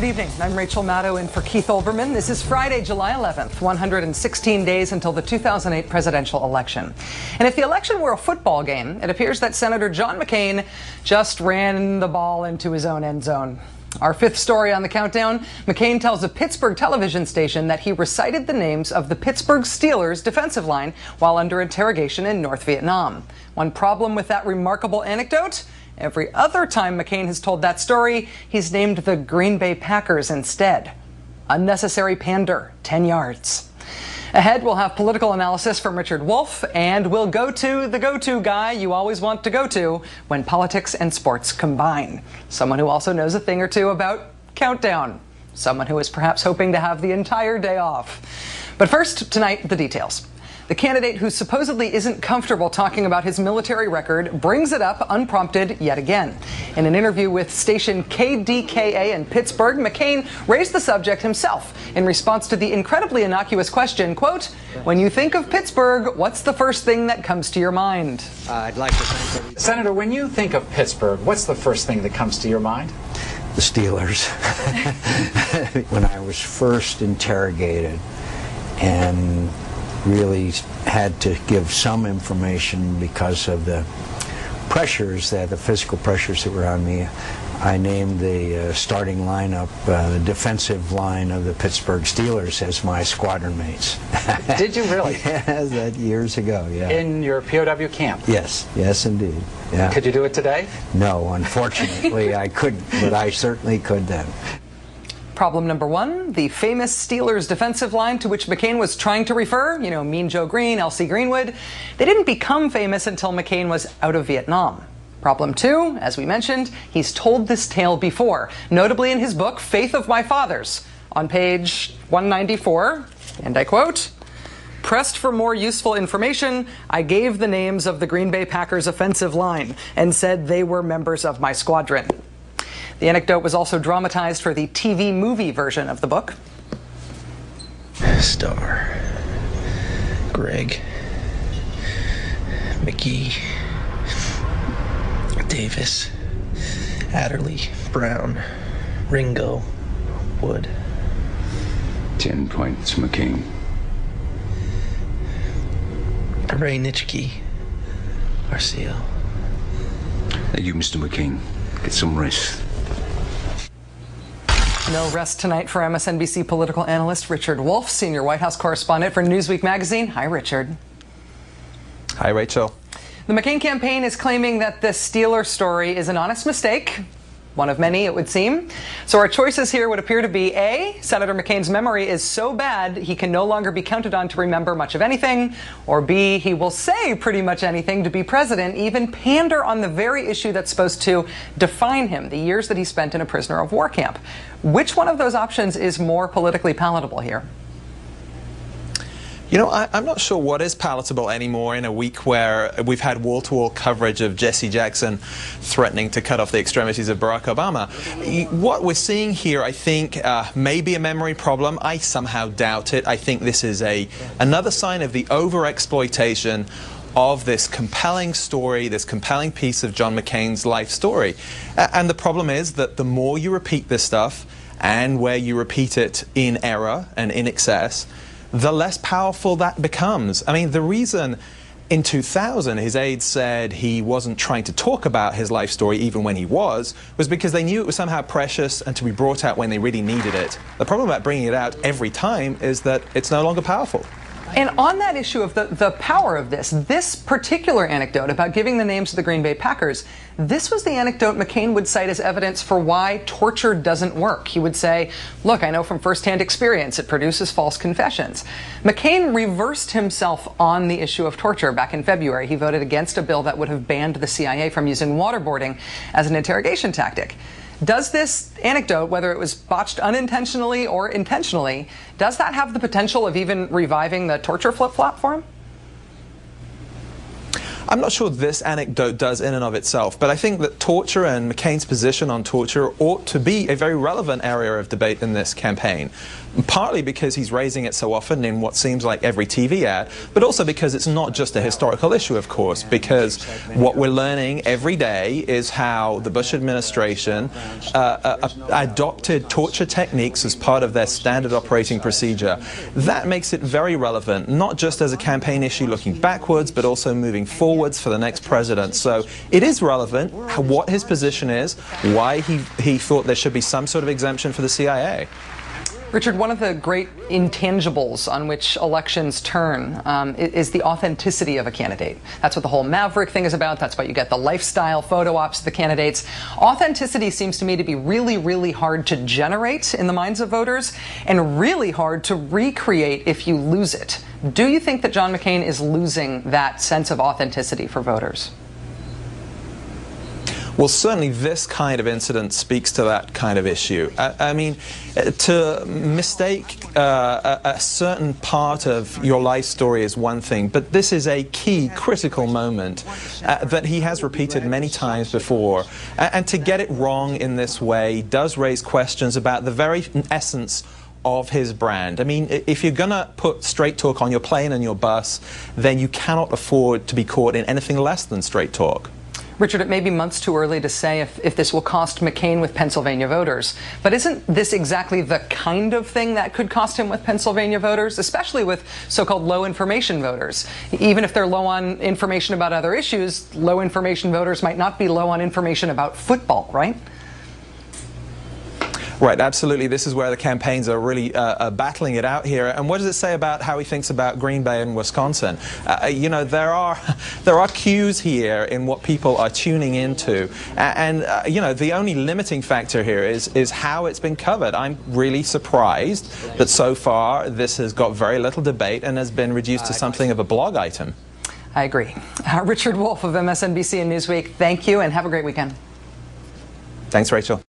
Good evening. I'm Rachel Maddow in for Keith Olbermann. This is Friday, July 11th, 116 days until the 2008 presidential election. And if the election were a football game, it appears that Senator John McCain just ran the ball into his own end zone. Our fifth story on the countdown, McCain tells a Pittsburgh television station that he recited the names of the Pittsburgh Steelers defensive line while under interrogation in North Vietnam. One problem with that remarkable anecdote? Every other time McCain has told that story, he's named the Green Bay Packers instead. Unnecessary pander, 10 yards. Ahead, we'll have political analysis from Richard Wolff, and we'll go to the go-to guy you always want to go to when politics and sports combine. Someone who also knows a thing or two about Countdown. Someone who is perhaps hoping to have the entire day off. But first, tonight, the details. The candidate who supposedly isn't comfortable talking about his military record brings it up unprompted yet again. In an interview with station KDKA in Pittsburgh, McCain raised the subject himself in response to the incredibly innocuous question, quote, "When you think of Pittsburgh, what's the first thing that comes to your mind?" I'd like to thank Senator, when you think of Pittsburgh, what's the first thing that comes to your mind? the Steelers. When I was first interrogated and really had to give some information because of the pressures, the physical pressures that were on me, I named the starting lineup, the defensive line of the Pittsburgh Steelers as my squadron mates. Did you really? Yeah, that years ago, yeah. In your POW camp? Yes, yes indeed. Yeah. Could you do it today? No, unfortunately I couldn't, but I certainly could then. Problem number one, the famous Steelers defensive line to which McCain was trying to refer, you know, Mean Joe Green, L.C. Greenwood, they didn't become famous until McCain was out of Vietnam. Problem two, as we mentioned, he's told this tale before, notably in his book, Faith of My Fathers. On page 194, and I quote, "Pressed for more useful information, I gave the names of the Green Bay Packers offensive line and said they were members of my squadron." The anecdote was also dramatized for the TV movie version of the book. Starr, Greg, McGee, Davis, Adderley, Brown, Ringo, Wood. 10 points, McCain. Ray Nitschke, Arceo. You, Mr. McCain, get some rest. No rest tonight for MSNBC political analyst Richard Wolff, senior White House correspondent for Newsweek magazine. Hi, Richard. Hi, Rachel. The McCain campaign is claiming that this Steelers story is an honest mistake. One of many, it would seem. So our choices here would appear to be A, Senator McCain's memory is so bad he can no longer be counted on to remember much of anything, or B, he will say pretty much anything to be president, even pander on the very issue that's supposed to define him, the years that he spent in a prisoner of war camp. Which one of those options is more politically palatable here? You know, I'm not sure what is palatable anymore in a week where we've had wall-to-wall coverage of Jesse Jackson threatening to cut off the extremities of Barack Obama. What we're seeing here, I think, may be a memory problem. I somehow doubt it. I think this is another sign of the overexploitation of this compelling story, this compelling piece of John McCain's life story. And the problem is that the more you repeat this stuff, and where you repeat it in error and in excess, the less powerful that becomes. I mean, the reason in 2000 his aides said he wasn't trying to talk about his life story even when he was because they knew it was somehow precious and to be brought out when they really needed it. The problem about bringing it out every time is that it's no longer powerful. And on that issue of the power of this particular anecdote about giving the names of the Green Bay Packers, this was the anecdote McCain would cite as evidence for why torture doesn't work. He would say, look, I know from firsthand experience it produces false confessions. McCain reversed himself on the issue of torture. Back in February, he voted against a bill that would have banned the CIA from using waterboarding as an interrogation tactic. Does this anecdote, whether it was botched unintentionally or intentionally, does that have the potential of even reviving the torture flip-flop for him? I'm not sure this anecdote does in and of itself, but I think that torture and McCain's position on torture ought to be a very relevant area of debate in this campaign. Partly because he's raising it so often in what seems like every TV ad, but also because it's not just a historical issue, of course, because what we're learning every day is how the Bush administration adopted torture techniques as part of their standard operating procedure. That makes it very relevant, not just as a campaign issue looking backwards, but also moving forwards for the next president. So it is relevant what his position is, why he thought there should be some sort of exemption for the CIA. Richard, one of the great intangibles on which elections turn is the authenticity of a candidate. That's what the whole Maverick thing is about. That's why you get the lifestyle photo ops of the candidates. Authenticity seems to me to be really, really hard to generate in the minds of voters and really hard to recreate if you lose it. Do you think that John McCain is losing that sense of authenticity for voters? Well, certainly this kind of incident speaks to that kind of issue. I mean, to mistake a certain part of your life story is one thing, but this is a key, critical moment that he has repeated many times before. And to get it wrong in this way does raise questions about the very essence of his brand. I mean, if you're going to put straight talk on your plane and your bus, then you cannot afford to be caught in anything less than straight talk. Richard, it may be months too early to say if this will cost McCain with Pennsylvania voters, but isn't this exactly the kind of thing that could cost him with Pennsylvania voters, especially with so-called low information voters? Even if they're low on information about other issues, low information voters might not be low on information about football, right? Right, absolutely. This is where the campaigns are really battling it out here. And what does it say about how he thinks about Green Bay and Wisconsin? You know, there are cues here in what people are tuning into. And you know, the only limiting factor here is how it's been covered. I'm really surprised that so far this has got very little debate and has been reduced to something of a blog item. I agree. Richard Wolff of MSNBC and Newsweek, thank you and have a great weekend. Thanks, Rachel.